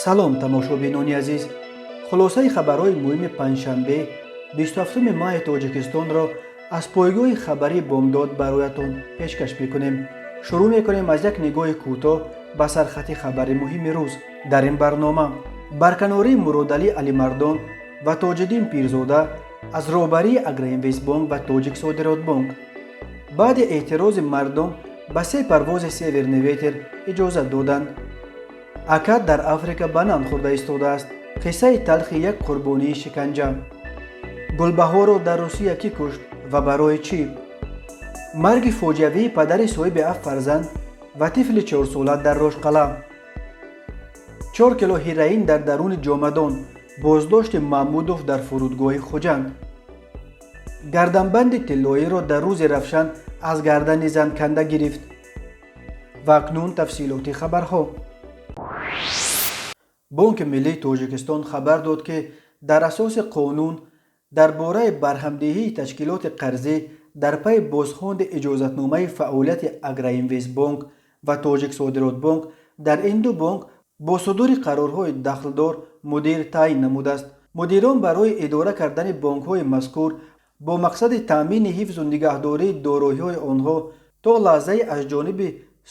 салом тамошобинони азиз, хулосаи хабарҳои муҳими панҷшанбе 27 моҳи тоҷикистонро аз пойгоҳи хабари бомдод бароятон пешкаш мекунем. шурӯъ мекунем аз як нигоҳи кӯтоҳ ба сархати хабари муҳими рӯз. дар ин барнома барканории Муродалӣ Алимардон ва Тоҷиддин Пирзода аз роҳбарии Агроинвестбонк ва Тоҷик Содиротбонк. баъди эътирози мардум ба 3 парвози Северниветер иҷозат доданд. акад дар Африка ба нан хӯрда истодааст. қиссаи талхи як қурбонии шиканҷа. гулбаҳоро дар Русия кӣ кушт ва барои чӣ? марги фоҷиавии падари соҳиби 7 фарзанд ва тифли 4-сола дар Рошқалъ. 4 кило ҳероин дар даруни ҷомадон. боздошти Маҳмудов дар фурудгоҳи Хуҷанд. гарданбанди тиллоиро дар рӯзи равшан аз гардани зан канда гирифт. ва акнун тафсилоти хабарҳо. бонки миллии Тоҷикистон хабар дод ки дар асоси қонун дар бораи барҳамдиҳии ташкилоти қарзӣ дар пайи бозхонди иҷозатномаи фаъолияти Агроинвестбонк ва Тоҷик Содиротбонк дар ин ду бонк бо судури қарорҳои дахлдор мудир таъин намудааст. мудирон барои идора кардани бонкҳои мазкур бо мақсади таъмини ҳифзу нигаҳдории дороиҳои онҳо то лаҳзаи аз ҷониби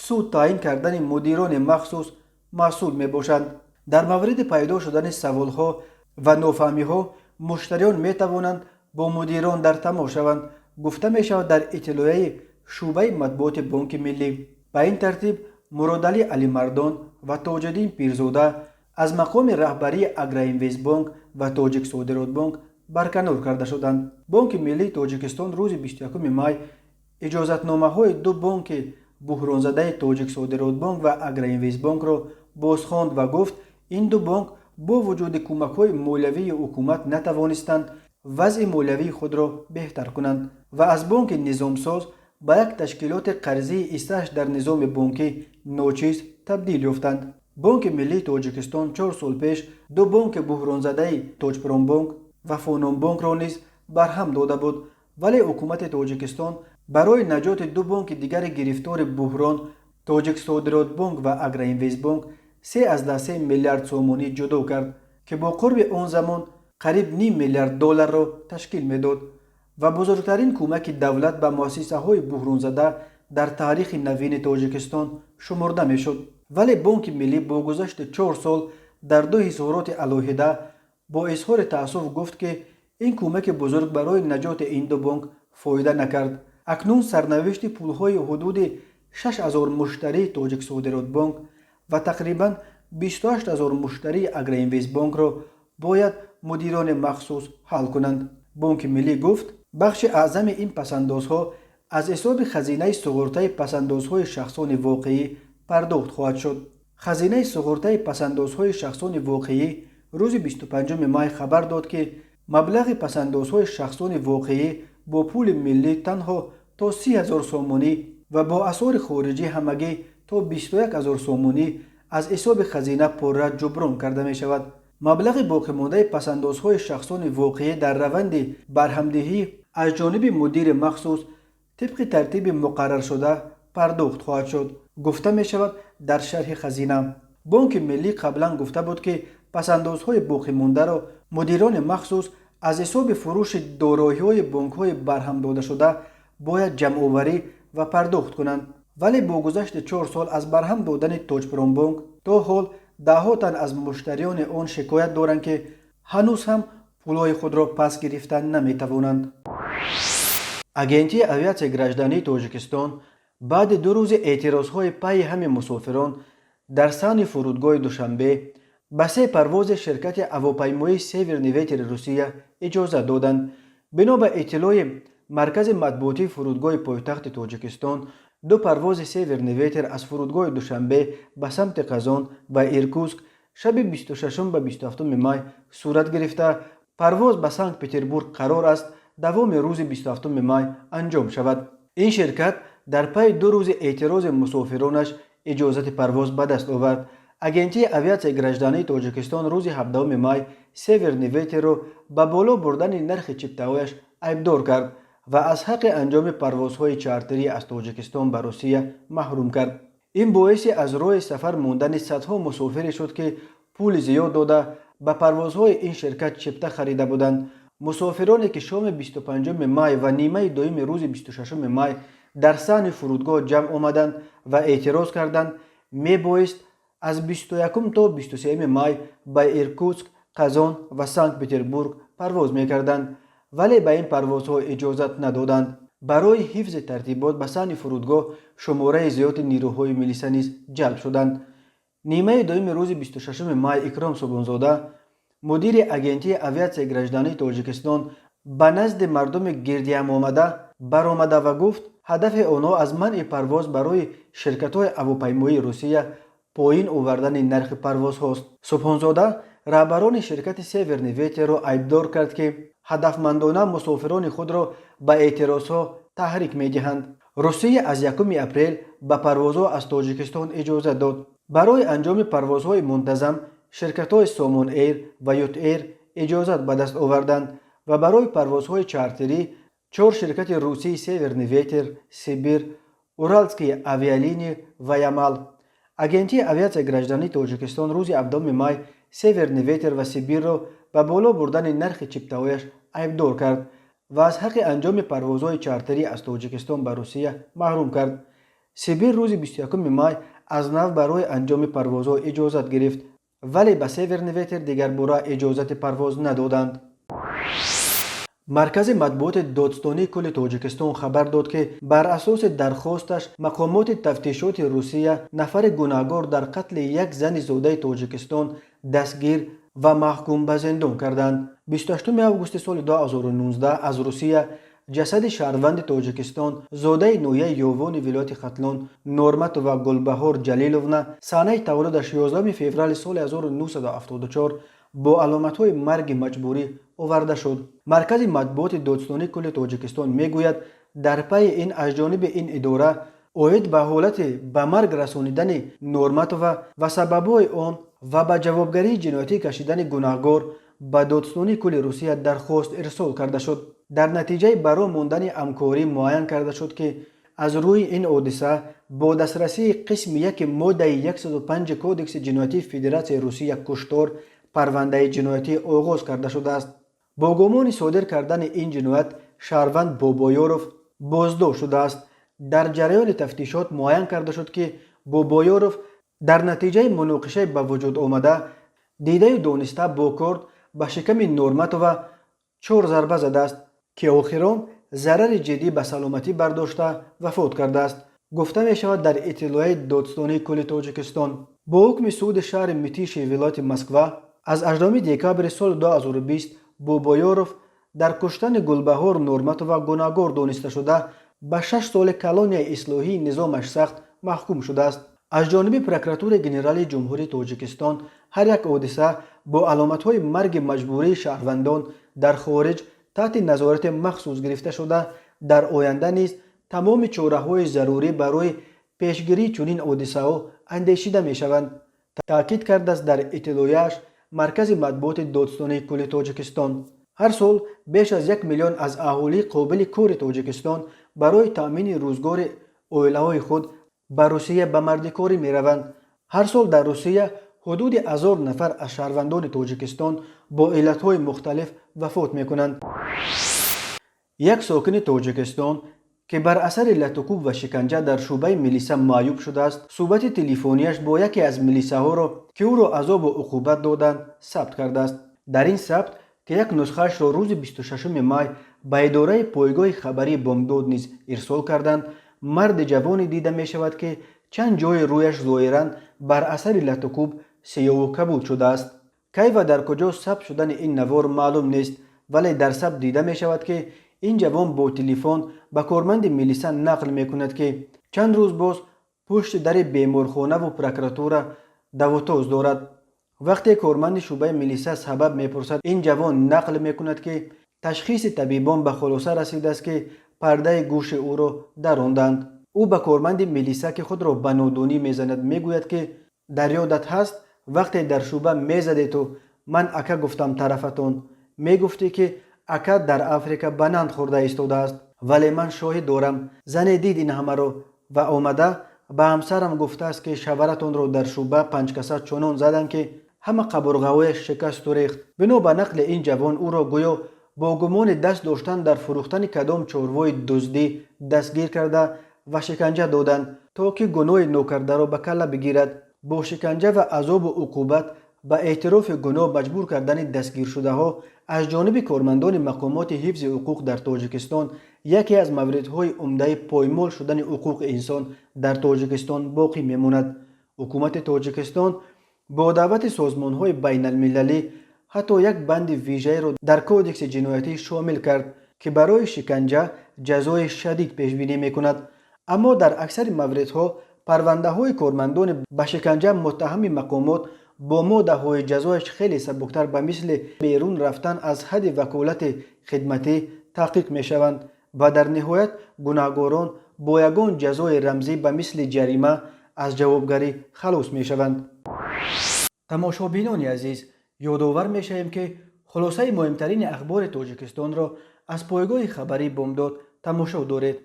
суд таъин кардани мудирони махсус масъул мебошанд. дар мавриди пайдо шудани саволҳо ва нофаҳмиҳо муштариён метавонанд бо мудирон дар тамос шаванд, гуфта мешавад дар иттилоияи шуъбаи матбуоти Бонки Миллӣ. ба ин тартиб Муродалӣ Алимардон ва Тоҷиддин Пирзода аз мақоми раҳбарии Агроинвестбонк ва Тоҷик Содиротбонк барканор карда шуданд. Бонки Миллии Тоҷикистон рӯзи 21 май иҷозатномаҳои ду бонки буҳронзадаи Тоҷик Содиротбонк ва Агроинвестбонкро бозхонд ва гуфт, ин ду бонк бо вуҷуди кӯмакҳои молиявии ҳукумат натавонистанд вазъи молиявии худро беҳтар кунанд ва аз бонки низомсоз ба як ташкилоти қарзии ҳиссааш дар низоми бонкӣ ночиз табдил ёфтанд. Бонки Миллии Тоҷикистон 4 сол пеш ду бонки буҳронзадаи Тоҷпромбонк ва Фононбонкро низ барҳам дода буд, вале ҳукумати Тоҷикистон барои наҷоти ду бонки дигари гирифтори буҳрон Тоҷик Содиротбонк ва Агроинвестбонк 3,3 миллиард сомонӣ ҷудо кард, ки бо қурби он замон қариб $0.5 миллиард ташкил медод ва бузургтарин кӯмаки давлат ба муассисаҳои буҳронзада дар таърихи навини Тоҷикистон шуморда мешуд. вале Бонки Миллӣ бо гузашти 4 сол дар ду изҳороти алоҳида бо изҳори таассуф гуфт ки ин кӯмаки бузург барои наҷоти ин ду бонк фоида накард. акнун сарнавишти пулҳои ҳудуди 6,000 муштарии Тоҷик Содиротбонк ва тақрибан 28,000 муштарии Агроинвестбонкро бояд мудирони махсус ҳал кунанд. Бонки Миллӣ гуфт, бахши аъзами ин пасандозҳо аз ҳисоби хазинаи суғуртаи пасандозҳои шахсони воқеӣ пардохт хоҳад шуд. хазинаи суғуртаи пасандозҳои шахсони воқеӣ рӯзи 25 май хабар дод ки маблағи пасандозҳои шахсони воқеӣ бо пули миллӣ танҳо то 30,000 сомонӣ ва бо асъори хориҷӣ ҳамагӣ то 21,000 сомонӣ аз ҳисоби хазина пурра ҷуброн карда мешавад. маблағи боқимондаи пасандозҳои шахсони воқеӣ дар раванди барҳамдиҳӣ аз ҷониби мудири махсус тибқи тартиби муқарраршуда пардохт хоҳад шуд, гуфта мешавад дар шарҳи хазина. Бонки Миллӣ қаблан гуфта буд ки пасандозҳои боқимондаро мудирони махсус аз ҳисоби фурӯши дороиҳои бонкҳои барҳамдодашуда бояд ҷамъоварӣ ва пардохт кунанд, вале бо гузашти 4 сол аз барҳам додани Тоҷпромбонк то ҳол даҳҳо тан аз муштариёни он шикоят доранд ки ҳанӯз ҳам пулҳои худро пас гирифта наметавонанд. агентии авиатсияи граждании Тоҷикистон баъди 2 рӯзи эътирозҳои пайи ҳами мусофирон дар саҳни фурудгоҳи Душанбе ба 3 парвози ширкати ҳавопаймоии Северни Ветер Русия иҷозат доданд. бино ба иттилои маркази матбуотии фурудгоҳи пойтахти Тоҷикистон, 2 парвози Северни Ветер аз фурудгоҳи Душанбе ба самти Қазон ва Иркутск шаби 26 ба 27 май сурат гирифта, парвоз ба Санкт-Петербург қарор аст давоми рӯзи 27 май анҷом шавад. ин ширкат дар пайи 2 рӯзи эътирози мусофиронаш иҷозати парвоз ба даст овард. агентии авиатсияи граждании Тоҷикистон рӯзи 17 май Северни Ветерро ба боло бурдани нархи чиптаҳояш айбдор кард ва аз ҳаққи анҷоми парвозҳои чартерӣ аз Тоҷикистон ба Русия маҳрум кард. ин боиси аз роҳи сафар мондани садҳо мусофире шуд ки پول زیاد داده به پروازهای این شرکت چپته خریده بودند. مسافرانی که شام 25 مای و نیمه دوم روز 26 مای در صحن فرودگاه جمع آمدند و اعتراض کردند میبایست از 21 تا 23 مای به ایرکوتسک، قزان و سنت پتربورگ پرواز میکردند، ولی به این پروازها اجازت ندادند. برای حفظ ترتیبات به صحن فرودگاه شماره زیاد نیروهای ملیسا نیز جلب شدند. نیمه دوم روز 26 مای اکرام صبحانزاده مدیر اگنتی اویاسیای گراجدانی تاجیکستان به نزد مردم گردی هم آمده برآمده و گفت هدف آنها از منع پرواز برای شرکت‌های هواپیمایی روسیه پایین آوردن نرخ پرواز هاست. صبحانزاده رهبران شرکت سیورنی ویتر را عیبدار کرد که هدفمندانه مسافران خود را به اعتراضها تحریک می‌دهند. روسیه از 1 اپریل به پروازها از تاجیکستان اجازه داد. برای انجام پروازهای منتظم شرکت‌های سامان ایر و یوت ایر اجازت به دست آوردند و برای پروازهای چارتری 4 شرکت روسی سیورنی ویتر، سیبیر، اورالسکی اویالینی و یامال. اگنتی اویاسیای گراجدانی تاجیکستان روز 7 مای سیورنی ویتر و سیبیر را به بالا بردن نرخ چپته‌هایش عیبدار کرد و از حق انجام پروازهای چارتری از تاجیکستان به روسیه محروم کرد. سیبیر روز 21 مای از نو برای انجام پروازها اجازت گرفت، ولی به سیورنی ویتر دیگر باره اجازت پرواز ندادند. مرکز مطبوعات دادستانی کل تاجیکستان خبر داد که بر اساس درخواستش مقامات تفتیشات روسیه نفر گناهکار در قتل یک زن زاده تاجیکستان دستگیر و محکوم به زندان کردند. 28 آگوست سال 2019 از روسیه جسد شهروند تاجیکستان زاده نویه یووان ولایت ختلان نورمت و گلبهار جلیلونا سانه تولدش 11 فوریه سال 1974 با علامت‌های مرگ مجبوری آورده شد. مرکز مطبوعات دادستانی کل تاجیکستان میگوید در پی این از جانب این اداره اوید به حالت به مرگ رسانیدن نورماتووا و سببهای آن و به جوابگری جنایتی کشیدن گناهکار به دادستانی کل روسیه درخواست ارسال کرده شد. در نتیجه برای ماندن همکاری معین کرده شد که از روی این حادثه با دسترسی قسم 1 ماده 105 کودکس جنایتی فدراسیون روسیه کشتار پرونده جنایتی آغاز کرده شده است. با گمان صادر کردن این جنایت شهروند بابایاروف بازداشت شده است. در جریان تفتیشات معین کرده شد که بابایاروف در نتیجه مناقشه به وجود آمده دیده دانسته با کارد به شکم نورماتووا 4 ضربه زده است که آخران ضرر جدی به سلامتی برداشته وفات کرده است. گفته می شود در اطلاعیه دادستانی کل تاجیکستان با حکم صعود شهر میتیش ولایت مسکو از 18 دکامبر سال 2020 بابایاروف در کشتن گلبهار نورماتووا گناهکار دانسته شده به 6 سال کلانی اصلاحی نظامش سخت محکوم شده است. از جانب پروکراتور گنرالی جمهوری تاجیکستان هر یک حادثه با علامت‌های مرگ مجبوری شهروندان در خارج تحت نظارت مخصوص گرفته شده در آینده نیز تمام چاره‌های ضروری برای پیشگیری چنین حادثه‌ها اندیشیده می‌شوند. تاکید کرده است در اطلاعیه‌اش مرکز مطبوعات دادستانی کل تاجیکستان. هر سال بیش از 1 میلیون از اهالی قابل کار تاجیکستان برای تامین روزگار عائله‌های خود به روسیه به مردکاری می‌روند. هر سال در روسیه حدود 1000 نفر از شهروندان تاجیکستان با علت‌های مختلف وفات می‌کنند. یک ساکن تاجیکستان که بر اثر لطوکوب و شکنجه در شعبه میلیسا معیوب شده است، صحبت تلفنیش با یکی از میلیساها را که او را عذاب و عقوبت دادند ثبت کرده است. در این ثبت که یک نسخه‌اش را روز 26 مای به اداره پایگاه خبری بامداد نیز ارسال کردند، مرد جوانی دیده می شود که چند جای رویش ظاهراً بر اثر لطوکوب سیاه و کبود شده است. کی و در کجا ثبت شدن این نوار معلوم نیست، ولی در ثبت دیده می شود که این جوان با تلفن به کارمند میلیسا نقل می کند که چند روز باز پشت در بیمارخانه و پروکراتور دواتاز دارد. وقتی کارمند شعبه میلیسا سبب می پرسد، این جوان نقل می کند که تشخیص طبیبان به خلاصه رسیده است که پرده گوش او را دراندند. او به کارمند میلیسا که خود را به نادانی میزند میگوید که در یادت هست وقتی در شعبه میزدی تو من اکا گفتم طرفتون، میگفتی که اکا در افریقا بنند خورده ایستاده است، ولی من شاهد دارم زن دید این همه را و آمده به همسرم گفته است که شوهرتون را در شعبه 5 کسه چنان زدند که همه قبرغه‌هایش شکست و ریخت. بنا به نقل این جوان او را گویا با گمان دست داشتن در فروختن کدام چاروای دزدی دستگیر کرده و شکنجه دادند تا که گناه ناکرده را به کله بگیرد. با شکنجه و عذاب و عقوبت به اعتراف گناه مجبور کردن دستگیر شده ها از جانب کارمندان مقامات حفظ حقوق در تاجیکستان یکی از موردهای عمده پایمال شدن حقوق انسان در تاجیکستان باقی میماند. حکومت تاجیکستان با دعوت سازمان‌های بین المللی حتی یک بند ویژه را در کودکس جنایتی شامل کرد که برای شکنجه جزای شدید پیش بینی میکند. اما در اکثر موردها پرونده های کارمندان به شکنجه متهم مقامات با ماده های جزایش خیلی سبکتر به مثل بیرون رفتن از حد وکالت خدمتی تحقیق می شوند و در نهایت گناهکاران با یگان جزای رمزی به مثل جریمه از جوابگری خلاص می شوند. تماشابینان عزیز، یادآور می شویم که خلاصه مهمترین اخبار تاجیکستان را از پایگاه خبری بامداد تماشا دارید.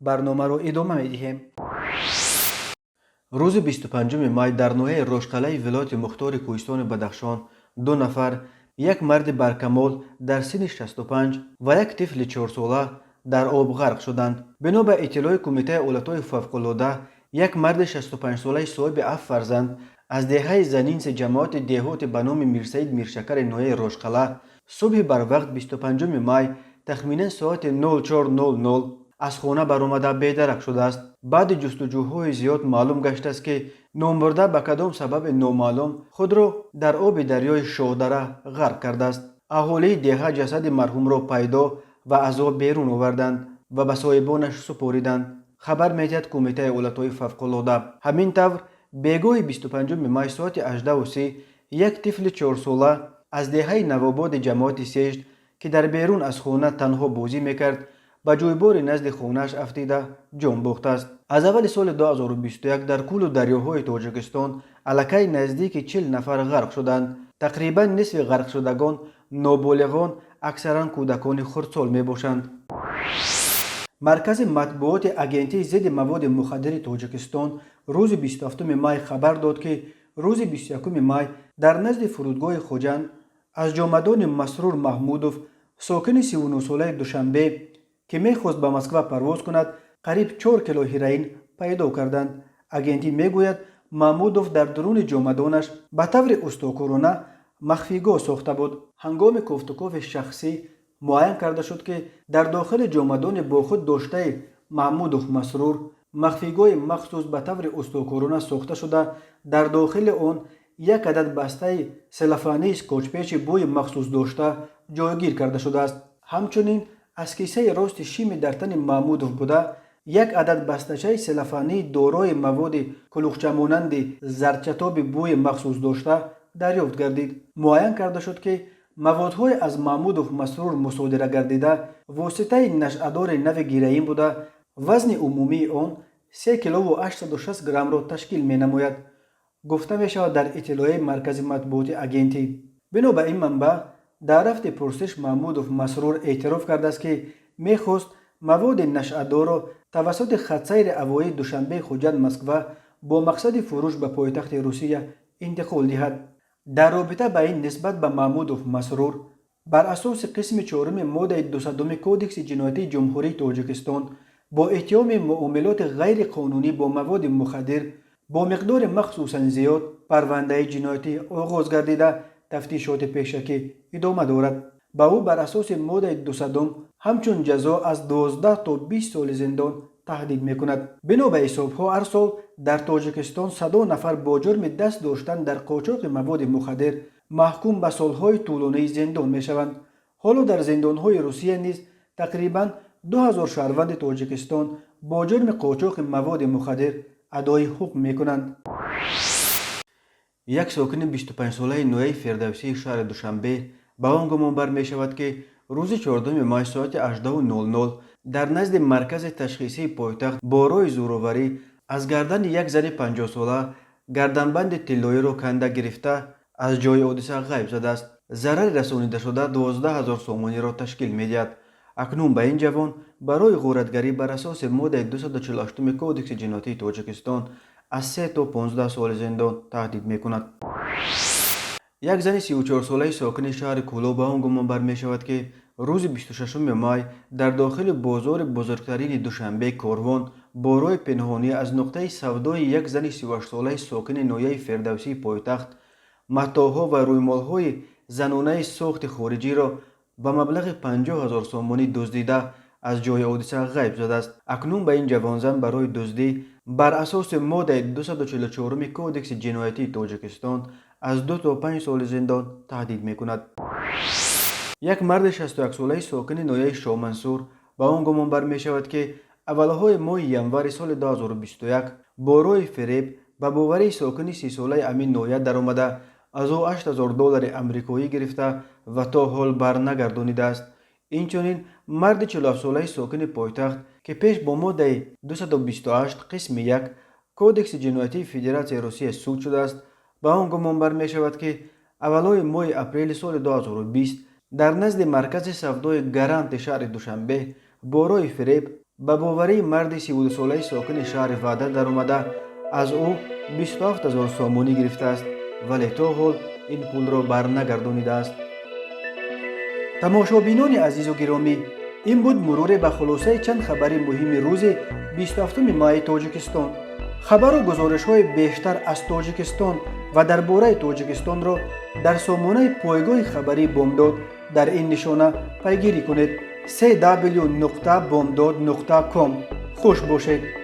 برنامه را ادامه می دهیم. روز 25 مای در ناحیه روشقلعه ولایت مختار کوهستان بدخشان 2 نفر، یک مرد برکمال در سن 65 و یک طفل 4 ساله در آب غرق شدند. بنا به اطلاع کمیته حالتهای فوق‌العاده، یک مرد 65 ساله صاحب 7 فرزند از دهه زنینس جماعت دهات به نام میرسید میرشکر ناحیه روشقلعه صبح بر وقت 25 مای تخمینا ساعت 04:00 از خانه برآمده بیدرک شده است. بعد جستجوهای زیاد معلوم گشته است که نامبرده به کدام سبب نامعلوم خود را در آب دریای شاهدره غرق کرده است. اهالی دهه جسد مرحوم را پیدا و از آب بیرون آوردند و به صاحبانش سپاریدند. خبر می‌دهد کمیته حالتهای فوق‌العاده. همین طور بیگاه 25 مای ساعت 18:30 یک طفل 4 ساله از دهه نوآباد جماعت سیشت که در بیرون از خانه تنها بازی میکرد به جویبار نزد خانه‌اش افتیده جان باخته است. از اول سال 2021 در کل دریاهای تاجیکستان الکی نزدیک 40 نفر غرق شدند. تقریبا نصف غرق شدگان نابالغان، اکثرا کودکان خردسال می باشند. مرکز مطبوعات آژانس ضد مواد مخدر تاجیکستان روز 27 مای خبر داد که روز 21 مای در نزد فرودگاه خوجند از جامدان مسرور محمودوف ساکن 39 ساله دوشنبه که میخواست به مسکو پرواز کند قریب 4 کیلو هیروئین پیدا کردند. آژانس میگوید محمودوف در درون جامدانش به طور استاکارانه مخفیگاه ساخته بود. هنگام کوفتوکوف شخصی معاین کرده شد که در داخل جامدان با خود داشته محمودوف مسرور مخفیگاه مخصوص به طور استاکارانه ساخته شده در داخل آن یک عدد بسته سلفانی اسکوچ بوی مخصوص داشته جایگیر کرده شده است. همچنین از کیسه راست شیم در تن محمودوف بوده یک عدد بسته‌چه سلفانی دارای مواد کلوخچه مانند زردچتاب بوی مخصوص داشته دریافت گردید. معاین کرده شد که موادهای از محمودوف مسرور مصادره گردیده واسطه نشأه‌دار نو گیرئین بوده. وزن عمومی آن 3 کیلو و 860 گرم را تشکیل می نماید. گفته می شود در اطلاع مرکز مطبوعات آژانس. بنا به این منبع در رفت پرسش محمودوف مسرور اعتراف کرده است که میخواست مواد نشأه‌دار را توسط خط سیر هوایی دوشنبه خوجند مسکو با مقصد فروش به پایتخت روسیه انتقال دهد. در رابطه با این نسبت به محمودوف مسرور بر اساس قسم 4 ماده 200 کودکس جنایتی جمهوری تاجیکستان با اتهام معاملات غیر قانونی با مواد مخدر با مقدار مخصوصا زیاد پرونده جنایتی آغاز گردیده تفتیشات پیشکی ادامه دارد. با او بر اساس ماده 200 همچون جزا از 12 تا 20 سال زندان تهدید میکند. بنا به حسابها هر سال در تاجیکستان 100 نفر با جرم دست داشتن در قاچاق مواد مخدر محکوم به سالهای طولانی زندان میشوند. حالا در زندانهای روسیه نیز تقریبا 2000 شهروند تاجیکستان با جرم قاچاق مواد مخدر ادای حکم میکنند. یک ساکن 25 ساله نوعی فردوسی شهر دوشنبه به آن گمان بر می شود که روز 14 ماه ساعت 18:00 در نزد مرکز تشخیصی پایتخت با راه زورآوری از گردن یک زن 50 ساله گردنبند طلایی را کنده گرفته از جای حادثه غیب زده است. ضرر رسانیده شده 12000 سومانی را تشکیل می دهد. اکنون به این جوان برای غارتگری بر اساس ماده 248 کودکس جنایتی تاجیکستان از 3 تا 15 سال زندان تهدید می کند. یک زن 34 ساله ساکن شهر کولو به آن گمان برمی شود که روز 26 مای در داخل بازار بزرگترین دوشنبه کاروان با راه پنهانی از نقطه سودای یک زن 38 ساله ساکن ناحیه فردوسی پایتخت متاعها و رویمالهای زنانه ساخت خارجی را به مبلغ 50,000 سامانی دزدیده از جای حادثه غیب زده است. اکنون به این جوانزن برای دزدی بر اساس ماده 244 کودکس جنایتی تاجیکستان از 2 تا 5 سال زندان تهدید می کند. یک مرد 61 ساله ساکن ناحیه شاه منصور به آن گمان بر می شود که اولهای ماه ینور سال 2021 با راه فریب به باوری ساکن 30 ساله امین ناحیه در آمده از او $8,000 امریکایی گرفته و تا حال برنگردانیده است. اینچنین مرد 47 ساله ساکن پایتخت که پیش با ماده 228 قسم 1 کودکس جنایتی فدراسیون روسیه سود شده است به آن گمان بر می شود که اولای ماه اپریل سال 2020 در نزد مرکز سودای گرانت شهر دوشنبه با راه فریب به باوری مرد 32 ساله ساکن شهر وعده در آمده از او 27,000 سامانی گرفته است ولی تا حال این پول را برنگردانیده است. تماشابینان عزیز و گرامی، این بود مرور به خلاصه چند خبر مهم روز 27 مای تاجیکستان. خبر و گزارش های بیشتر از تاجیکستان و درباره تاجیکستان را در سامانه پایگاه خبری بامداد در این نشانه پیگیری کنید: www.bomdad.com. خوش باشید.